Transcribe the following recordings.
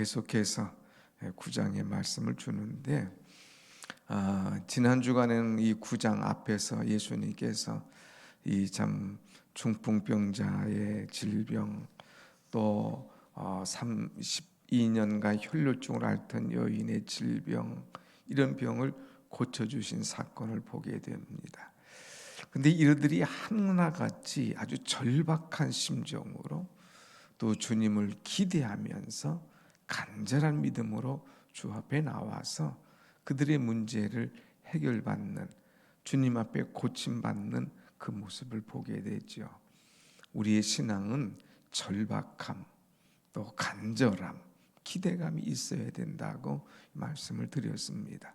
계속해서 9장의 말씀을 주는데 지난 주간에는 이 9장 앞에서 예수님께서 이 참 중풍병자의 질병 또 32년간 혈류증을 앓던 여인의 질병 이런 병을 고쳐주신 사건을 보게 됩니다. 근데 이들이 하나같이 아주 절박한 심정으로 또 주님을 기대하면서 간절한 믿음으로 주 앞에 나와서 그들의 문제를 해결받는, 주님 앞에 고침받는 그 모습을 보게 되죠. 우리의 신앙은 절박함, 또 간절함, 기대감이 있어야 된다고 말씀을 드렸습니다.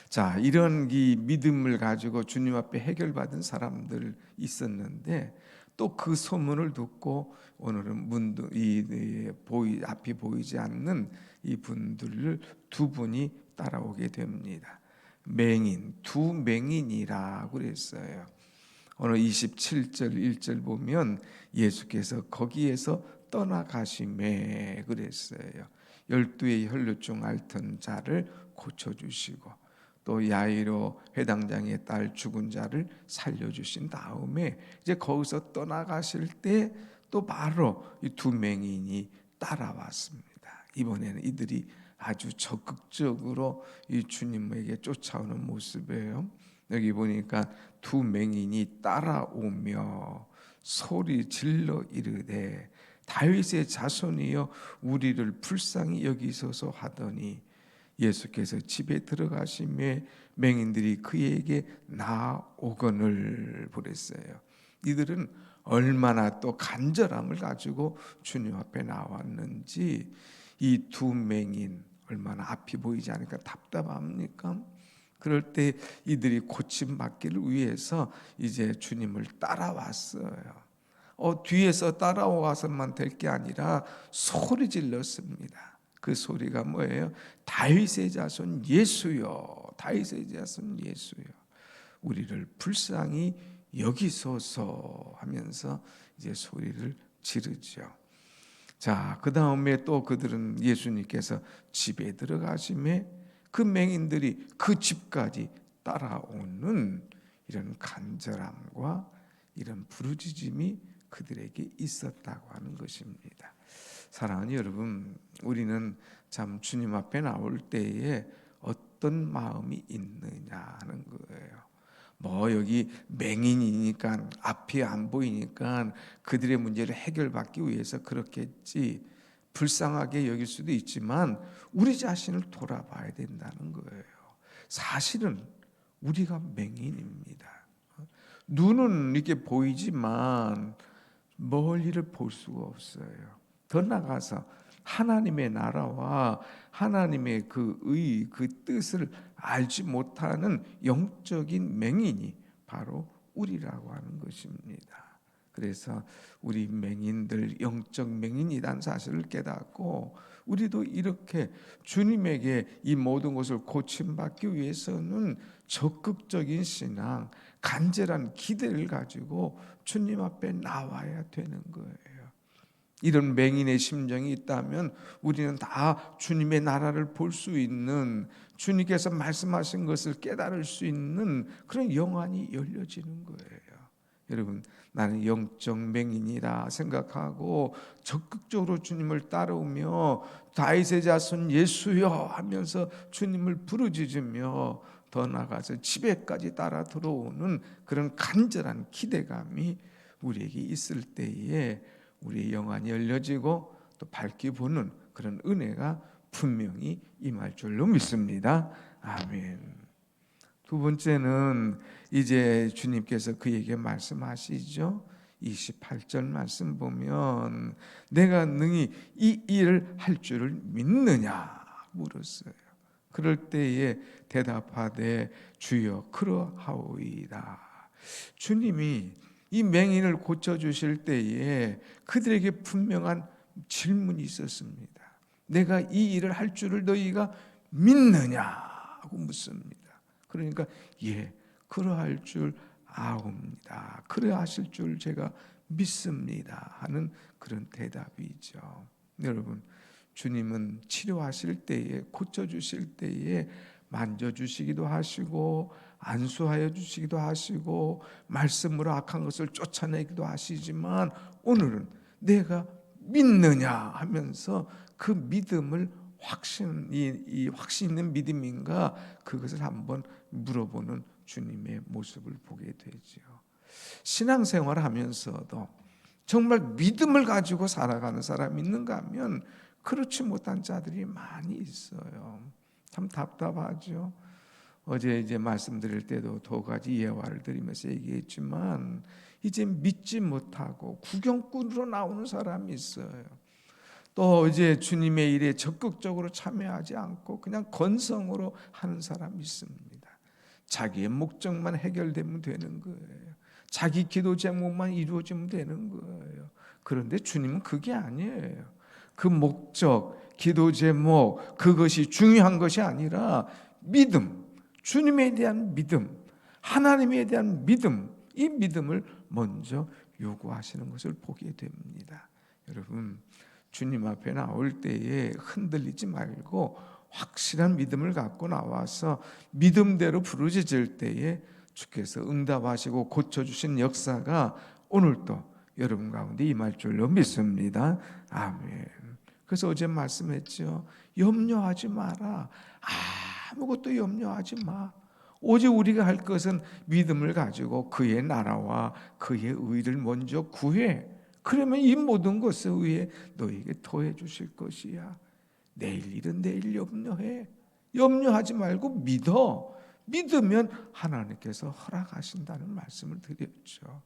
자, 이런 이 믿음을 가지고 주님 앞에 해결받은 사람들 있었는데 또 그 소문을 듣고 오늘은 앞이 보이지 않는 이 분들을 두 분이 따라오게 됩니다. 맹인, 두 맹인이라고 그랬어요. 오늘 27절 1절 보면 예수께서 거기에서 떠나가시매 그랬어요. 12의 혈류증 앓던 자를 고쳐주시고 또 야이로 회당장의 딸 죽은 자를 살려주신 다음에 이제 거기서 떠나가실 때 또 바로 이 두 맹인이 따라왔습니다. 이번에는 이들이 아주 적극적으로 이 주님에게 쫓아오는 모습이에요. 여기 보니까 두 맹인이 따라오며 소리 질러 이르되 다윗의 자손이여 우리를 불쌍히 여기소서 하더니 예수께서 집에 들어가시매 맹인들이 그에게 나오거늘 보냈어요. 이들은 얼마나 또 간절함을 가지고 주님 앞에 나왔는지 이 두 맹인 얼마나 앞이 보이지 않으니까 답답합니까? 그럴 때 이들이 고침받기를 위해서 이제 주님을 따라왔어요. 뒤에서 따라와서만 될 게 아니라 소리 질렀습니다. 그 소리가 뭐예요? 다윗의 자손 예수여, 다윗의 자손 예수여, 우리를 불쌍히 여기소서 하면서 이제 소리를 지르죠. 자, 그 다음에 또 그들은 예수님께서 집에 들어가심에 그 맹인들이 그 집까지 따라오는 이런 간절함과 이런 부르짖음이 그들에게 있었다고 하는 것입니다. 사랑하는 여러분, 우리는 참 주님 앞에 나올 때에 어떤 마음이 있느냐 하는 거예요. 여기 맹인이니까 앞이 안 보이니까 그들의 문제를 해결받기 위해서 그렇겠지, 불쌍하게 여길 수도 있지만 우리 자신을 돌아봐야 된다는 거예요. 사실은 우리가 맹인입니다. 눈은 이렇게 보이지만 멀리를 볼 수가 없어요. 더 나아가서 하나님의 나라와 하나님의 그 뜻을 알지 못하는 영적인 맹인이 바로 우리라고 하는 것입니다. 그래서 우리 맹인들 영적 맹인이라는 사실을 깨닫고 우리도 이렇게 주님에게 이 모든 것을 고침받기 위해서는 적극적인 신앙, 간절한 기대를 가지고 주님 앞에 나와야 되는 거예요. 이런 맹인의 심정이 있다면 우리는 다 주님의 나라를 볼 수 있는, 주님께서 말씀하신 것을 깨달을 수 있는 그런 영안이 열려지는 거예요. 여러분, 나는 영적 맹인이라 생각하고 적극적으로 주님을 따라오며 다윗의 자손 예수여 하면서 주님을 부르짖으며 더 나아가서 집에까지 따라 들어오는 그런 간절한 기대감이 우리에게 있을 때에 우리의 영안이 열려지고 또 밝게 보는 그런 은혜가 분명히 임할 줄로 믿습니다. 아멘. 두 번째는 이제 주님께서 그에게 말씀하시죠. 28절 말씀 보면 내가 능히 이 일을 할 줄을 믿느냐 물었어요. 그럴 때에 대답하되 주여 그러하오이다. 주님이 이 맹인을 고쳐주실 때에 그들에게 분명한 질문이 있었습니다. 내가 이 일을 할 줄을 너희가 믿느냐고 묻습니다. 그러니까 예, 그러할 줄 아옵니다. 그러하실 줄 제가 믿습니다 하는 그런 대답이죠. 여러분, 주님은 치료하실 때에, 고쳐주실 때에 만져주시기도 하시고 안수하여 주시기도 하시고 말씀으로 악한 것을 쫓아내기도 하시지만, 오늘은 내가 믿느냐 하면서 그 믿음을 이 확신 있는 믿음인가, 그것을 한번 물어보는 주님의 모습을 보게 되죠. 신앙생활을 하면서도 정말 믿음을 가지고 살아가는 사람이 있는가 하면 그렇지 못한 자들이 많이 있어요. 참 답답하죠. 어제 이제 말씀드릴 때도 두 가지 예화를 드리면서 얘기했지만, 이제 믿지 못하고 구경꾼으로 나오는 사람이 있어요. 또 이제 주님의 일에 적극적으로 참여하지 않고 그냥 건성으로 하는 사람이 있습니다. 자기의 목적만 해결되면 되는 거예요. 자기 기도 제목만 이루어지면 되는 거예요. 그런데 주님은 그게 아니에요. 그 목적, 기도 제목, 그것이 중요한 것이 아니라 믿음, 주님에 대한 믿음, 하나님에 대한 믿음, 이 믿음을 먼저 요구하시는 것을 보게 됩니다. 여러분, 주님 앞에 나올 때에 흔들리지 말고 확실한 믿음을 갖고 나와서 믿음대로 부르짖을 때에 주께서 응답하시고 고쳐주신 역사가 오늘도 여러분 가운데 임할 줄로 믿습니다. 아멘. 그래서 어제 말씀했죠. 염려하지 마라. 아무것도 염려하지 마. 오직 우리가 할 것은 믿음을 가지고 그의 나라와 그의 의를 먼저 구해. 그러면 이 모든 것을 위해 너에게 더해 주실 것이야. 내일 일은 내일 염려해. 염려하지 말고 믿어. 믿으면 하나님께서 허락하신다는 말씀을 드렸죠.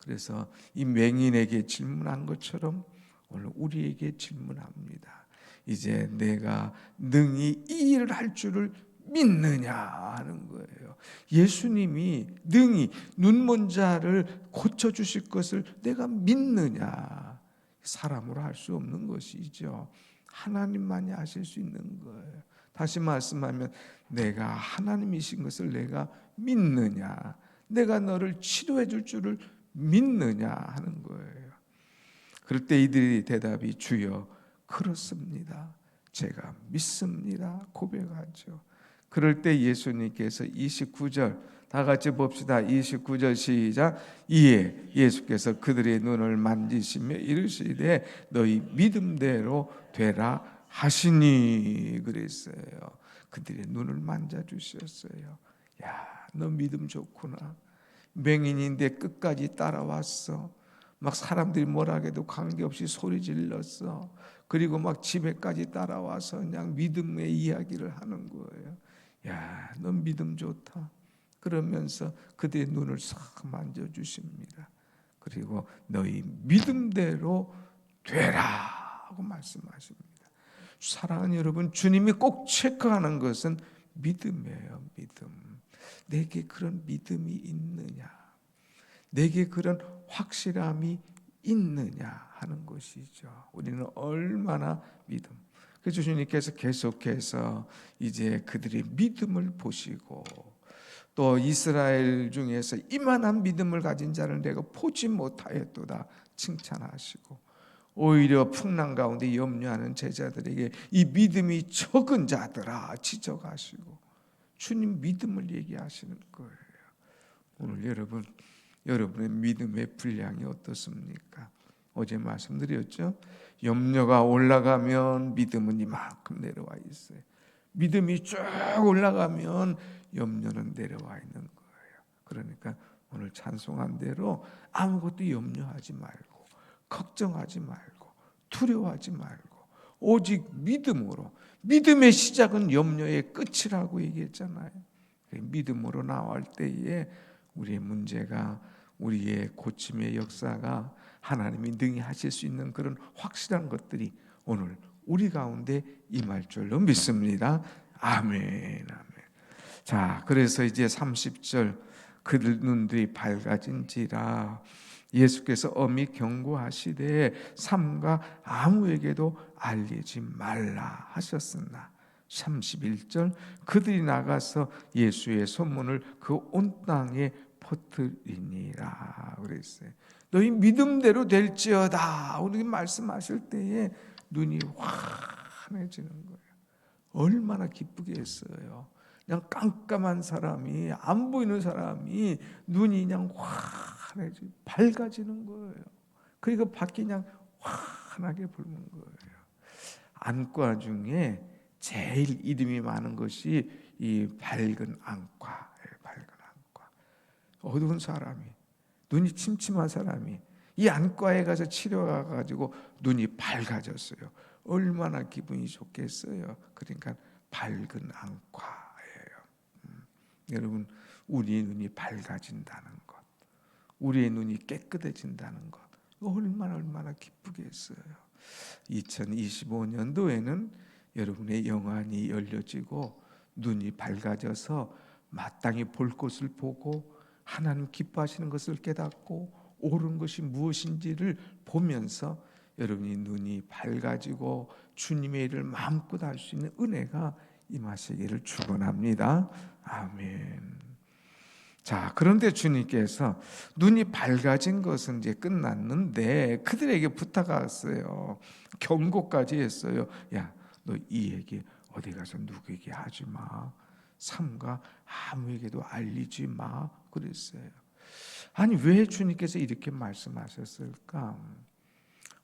그래서 이 맹인에게 질문한 것처럼 오늘 우리에게 질문합니다. 이제 내가 능히 이 일을 할 줄을 믿느냐 하는 거예요. 예수님이 능히 눈먼 자를 고쳐주실 것을 내가 믿느냐. 사람으로 할 수 없는 것이죠. 하나님만이 하실 수 있는 거예요. 다시 말씀하면 내가 하나님이신 것을 내가 믿느냐, 내가 너를 치료해 줄 줄을 믿느냐 하는 거예요. 그럴 때 이들의 대답이 주여 그렇습니다, 제가 믿습니다 고백하죠. 그럴 때 예수님께서 29절 다 같이 봅시다. 29절 시작. 이에 예수께서 그들의 눈을 만지시며 이르시되 너희 믿음대로 되라 하시니 그랬어요. 그들의 눈을 만져주셨어요. 야, 너 믿음 좋구나. 맹인인데 끝까지 따라왔어. 막 사람들이 뭐라 해도 관계없이 소리 질렀어. 그리고 막 집에까지 따라와서 그냥 믿음의 이야기를 하는 거예요. 야, 너 믿음 좋다. 그러면서 그들의 눈을 싹 만져주십니다. 그리고 너희 믿음대로 되라 하고 말씀하십니다. 사랑하는 여러분, 주님이 꼭 체크하는 것은 믿음이에요. 믿음. 내게 그런 믿음이 있느냐, 내게 그런 확실함이 있느냐 하는 것이죠. 우리는 얼마나 믿음. 그래서 주님께서 계속해서 이제 그들의 믿음을 보시고, 또 이스라엘 중에서 이만한 믿음을 가진 자를 내가 보지 못하였도다 칭찬하시고, 오히려 풍랑 가운데 염려하는 제자들에게 이 믿음이 적은 자들아 지적하시고, 주님 믿음을 얘기하시는 거예요. 오늘 여러분의 믿음의 분량이 어떻습니까? 어제 말씀드렸죠. 염려가 올라가면 믿음은 이만큼 내려와 있어요. 믿음이 쭉 올라가면 염려는 내려와 있는 거예요. 그러니까 오늘 찬송한 대로 아무것도 염려하지 말고, 걱정하지 말고, 두려워하지 말고, 오직 믿음으로. 믿음의 시작은 염려의 끝이라고 얘기했잖아요. 믿음으로 나올 때에 우리의 문제가, 우리의 고침의 역사가 하나님이 능히 하실 수 있는 그런 확실한 것들이 오늘 우리 가운데 임할 줄로 믿습니다. 아멘, 아멘. 자, 그래서 이제 30절 그들 눈들이 밝아진지라 예수께서 엄히 경고하시되 삼가 아무에게도 알리지 말라 하셨으나 31절 그들이 나가서 예수의 소문을 그 온 땅에 퍼뜨리니라 그랬어요. 너희 믿음대로 될지어다. 우리 말씀하실 때에 눈이 환해지는 거예요. 얼마나 기쁘게 했어요. 그냥 깜깜한 사람이, 안 보이는 사람이 눈이 그냥 환해지고 밝아지는 거예요. 그리고 밖이 그냥 환하게 보이는 거예요. 안과 중에 제일 이름이 많은 것이 이 밝은 안과예요. 밝은 안과. 어두운 사람이, 눈이 침침한 사람이 이 안과에 가서 치료가 가지고 눈이 밝아졌어요. 얼마나 기분이 좋겠어요. 그러니까 밝은 안과예요. 여러분, 우리의 눈이 밝아진다는 것, 우리의 눈이 깨끗해진다는 것, 얼마나 기쁘게 했어요. 2025년도에는 여러분의 영안이 열려지고 눈이 밝아져서 마땅히 볼 것을 보고 하나님 기뻐하시는 것을 깨닫고 옳은 것이 무엇인지를 보면서 여러분이 눈이 밝아지고 주님의 일을 마음껏 할 수 있는 은혜가 임하시기를 축원합니다. 아멘. 자, 그런데 주님께서 눈이 밝아진 것은 이제 끝났는데 그들에게 부탁하셨어요. 경고까지 했어요. 야, 너 이 얘기 어디 가서 누구에게 하지 마. 삼가 아무에게도 알리지 마. 그랬어요. 아니, 왜 주님께서 이렇게 말씀하셨을까?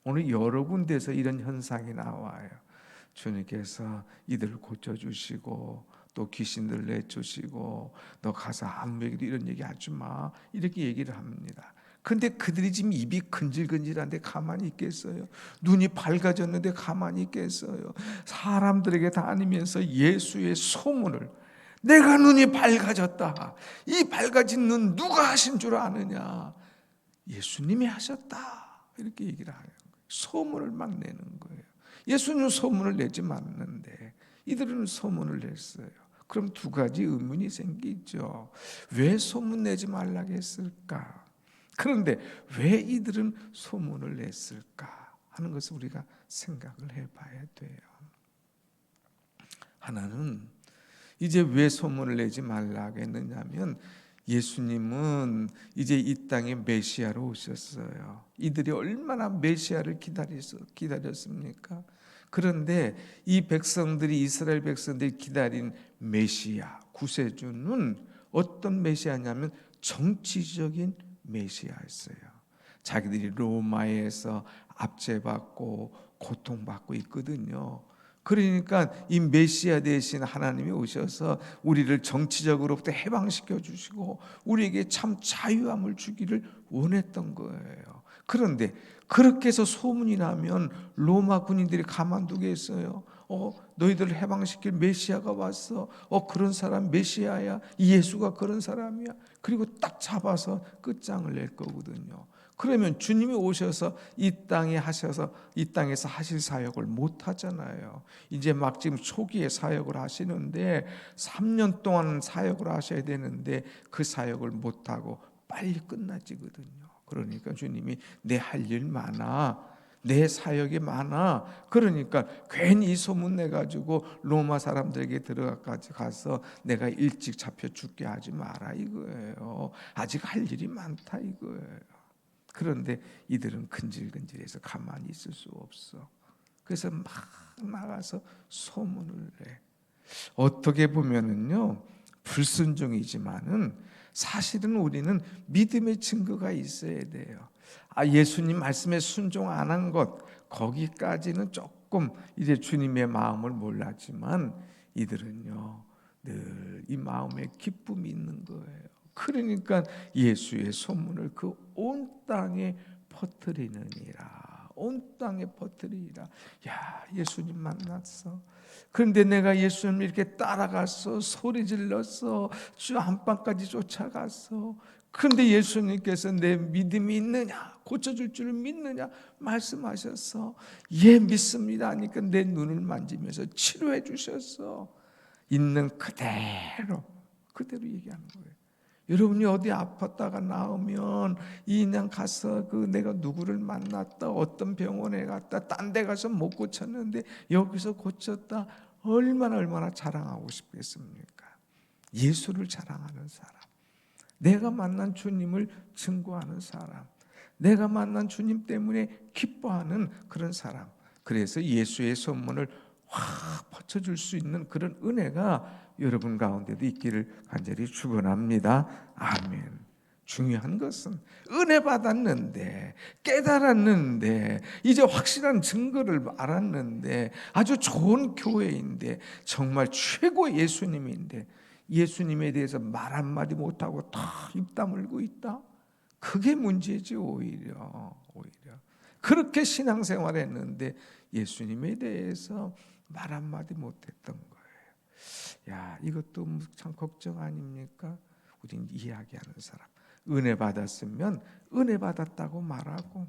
오늘 여러 군데서 이런 현상이 나와요. 주님께서 이들을 고쳐주시고 또 귀신들을 내주시고 너 가서 아무에게도 이런 얘기 하지 마, 이렇게 얘기를 합니다. 근데 그들이 지금 입이 근질근질한데 가만히 있겠어요? 눈이 밝아졌는데 가만히 있겠어요? 사람들에게 다니면서 예수의 소문을, 내가 눈이 밝아졌다, 이 밝아진 눈 누가 하신 줄 아느냐, 예수님이 하셨다, 이렇게 얘기를 하는 거예요. 소문을 막 내는 거예요. 예수님은 소문을 내지 않는데 이들은 소문을 냈어요. 그럼 두 가지 의문이 생기죠. 왜 소문 내지 말라고 했을까? 그런데 왜 이들은 소문을 냈을까 하는 것을 우리가 생각을 해봐야 돼요. 하나는 이제 왜 소문을 내지 말라고 했느냐면 예수님은 이제 이 땅에 메시아로 오셨어요. 이들이 얼마나 메시아를 기다렸습니까? 그런데 이 백성들이, 이스라엘 백성들이 기다린 메시아, 구세주는 어떤 메시아냐면 정치적인 메시아였어요. 자기들이 로마에서 압제받고 고통받고 있거든요. 그러니까 이 메시아 대신 하나님이 오셔서 우리를 정치적으로부터 해방시켜 주시고 우리에게 참 자유함을 주기를 원했던 거예요. 그런데 그렇게 해서 소문이 나면 로마 군인들이 가만두겠어요? 너희들을 해방시킬 메시아가 왔어. 그런 사람 메시아야. 예수가 그런 사람이야. 그리고 딱 잡아서 끝장을 낼 거거든요. 그러면 주님이 오셔서 이 땅에 하셔서 이 땅에서 하실 사역을 못 하잖아요. 이제 막 지금 초기에 사역을 하시는데 3년 동안 사역을 하셔야 되는데 그 사역을 못 하고 빨리 끝나지거든요. 그러니까 주님이 내 할 일 많아, 내 사역이 많아. 그러니까 괜히 소문 내가지고 로마 사람들에게 들어가까지 가서 내가 일찍 잡혀 죽게 하지 마라 이거예요. 아직 할 일이 많다 이거예요. 그런데 이들은 근질근질해서 가만히 있을 수 없어. 그래서 막 나가서 소문을 내. 어떻게 보면은요, 불순종이지만은 사실은 우리는 믿음의 증거가 있어야 돼요. 예수님 말씀에 순종 안 한 것, 거기까지는 조금 이제 주님의 마음을 몰랐지만 이들은요, 늘 이 마음에 기쁨이 있는 거예요. 그러니까 예수의 소문을 그 온 땅에 퍼뜨리느니라. 온 땅에 퍼뜨리라. 야, 예수님 만났어. 그런데 내가 예수님 이렇게 따라갔어. 소리 질렀어. 주 안방까지 쫓아갔어. 그런데 예수님께서 내 믿음이 있느냐, 고쳐줄 줄을 믿느냐 말씀하셨어. 예, 믿습니다 하니까 내 눈을 만지면서 치료해 주셨어. 있는 그대로 얘기하는 거예요. 여러분이 어디 아팠다가 나오면 그냥 가서 내가 누구를 만났다, 어떤 병원에 갔다, 딴 데 가서 못 고쳤는데 여기서 고쳤다, 얼마나 자랑하고 싶겠습니까? 예수를 자랑하는 사람, 내가 만난 주님을 증거하는 사람, 내가 만난 주님 때문에 기뻐하는 그런 사람. 그래서 예수의 소문을 확 퍼쳐줄 수 있는 그런 은혜가 여러분 가운데도 있기를 간절히 축원합니다. 아멘. 중요한 것은 은혜 받았는데, 깨달았는데, 이제 확실한 증거를 알았는데, 아주 좋은 교회인데, 정말 최고 예수님인데, 예수님에 대해서 말 한마디 못하고 다 입 다물고 있다? 그게 문제지. 오히려 그렇게 신앙생활 했는데 예수님에 대해서 말 한마디 못했던 거예요. 야, 이것도 참 걱정 아닙니까? 우린 이야기하는 사람, 은혜 받았으면 은혜 받았다고 말하고,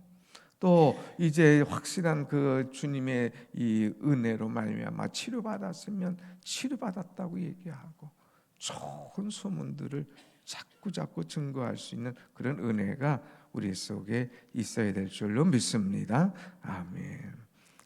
또 이제 확실한 그 주님의 이 은혜로 말미암아 치료받았으면 치료받았다고 얘기하고, 좋은 소문들을 자꾸 증거할 수 있는 그런 은혜가 우리 속에 있어야 될 줄로 믿습니다. 아멘.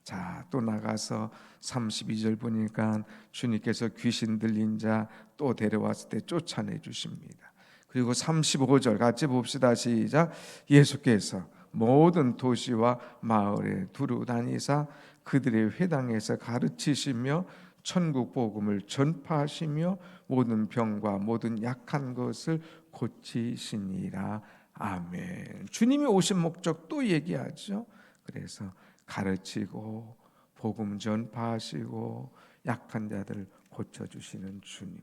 자, 또 나가서 32절 보니까 주님께서 귀신 들린 자 또 데려왔을 때 쫓아내 주십니다. 그리고 35절 같이 봅시다. 시작. 예수께서 모든 도시와 마을에 두루 다니사 그들의 회당에서 가르치시며 천국 복음을 전파하시며 모든 병과 모든 약한 것을 고치시니라. 아멘. 주님이 오신 목적 또 얘기하죠. 그래서 가르치고 복음 전파하시고 약한 자들을 고쳐주시는 주님.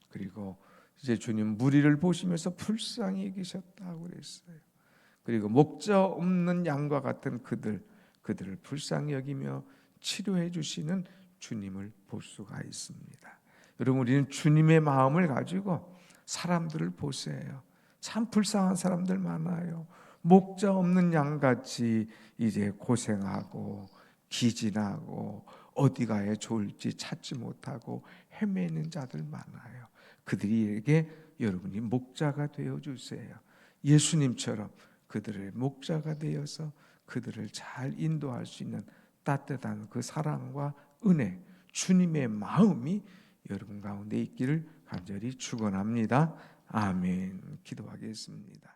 그리고 이제 주님 무리를 보시면서 불쌍히 여기셨다고 그랬어요. 그리고 목자 없는 양과 같은 그들을 불쌍히 여기며 치료해 주시는 주님을 볼 수가 있습니다. 여러분, 우리는 주님의 마음을 가지고 사람들을 보세요. 참 불쌍한 사람들 많아요. 목자 없는 양같이 이제 고생하고 기진하고 어디 가야 좋을지 찾지 못하고 헤매는 자들 많아요. 그들에게 여러분이 목자가 되어 주세요. 예수님처럼 그들의 목자가 되어서 그들을 잘 인도할 수 있는 따뜻한 그 사랑과 은혜, 주님의 마음이 여러분 가운데 있기를 간절히 축원합니다. 아멘. 기도하겠습니다.